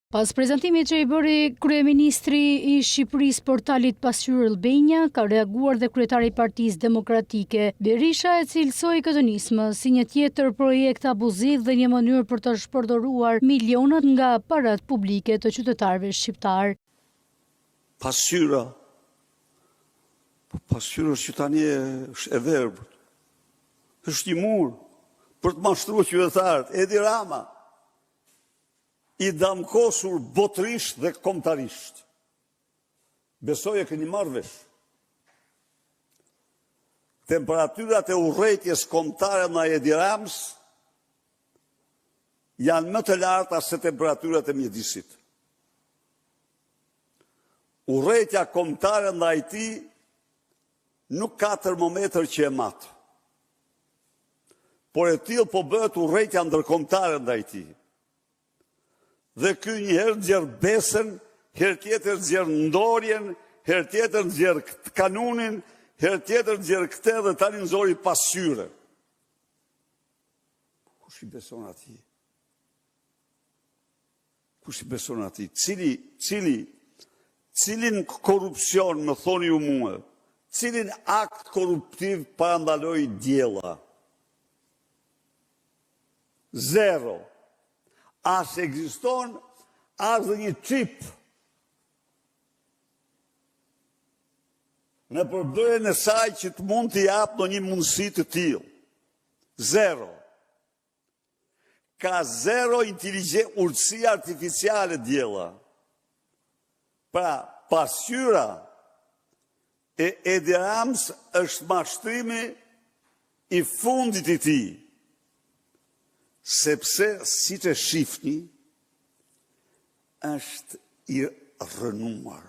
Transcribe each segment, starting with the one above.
Pas prezantimit që i bëri kryeministri i Shqipërisë portalit Pasqyrë Albania, ka reaguar dhe kryetari i Partisë Demokratike Berisha, e cilësoi këtë nismë si një tjetër projekt abuziv dhe një mënyrë për të shpërdoruar milionat nga parat publike të qytetarëve shqiptar. Pasqyra që tani është e verbër, është një mur për të mashtruar qytetarët. Edi Rama i damkosur botërisht dhe kombëtarisht. Besoj e keni marrë vesh. Temperaturat e urrejtjes kombëtare në Edi Ramës janë më të larta se temperaturat e mjedisit. Urrejtja kombëtare ndaj tij nuk ka termometër që e matë. Por e tillë po bëhet urrejtja ndërkombëtare ndaj tij. Dhe ky një herë nxjerr besën, herë tjetër nxjerr ndorjen, herë tjetër nxjerr kanunin, herë tjetër nxjerr këtë dhe tani nxori pasqyrë. Kush i beson atij? Kush i beson atij? Cilin korrupsion, më thoni ju mua, cilin akt korruptiv parandaloi Djella? Zero. As ekziston, as dhe një çip në përbërjen e saj që të mund të japë një mundësi të tillë. Zero. Ka zero urtësi artificiale Djella. Pra, pasqyra e Edi Ramës është mashtrimi i fundit i tij. Sepse, si të shifni, është i rënuar.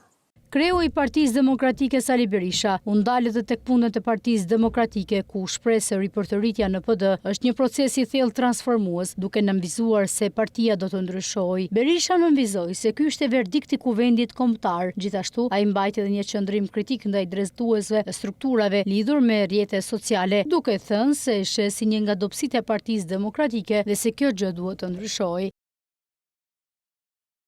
Kreu i Partisë Demokratike Sali Berisha u ndalë dhe tek punët e Partisë Demokratike, ku shpreh se ripërtëritja në PD është një proces i thellë transformues, duke nënvizuar se partia do të ndryshojë. Berisha nënvizoi se ky ishte verdikti i Kuvendit Kombëtar. Gjithashtu, ai mbajti edhe një qëndrim kritik ndaj drejtuesve e strukturave lidhur me rrjetet sociale, duke thënë se sheh si një nga dobësitë e Partisë Demokratike dhe se kjo gjë duhet të ndryshojë.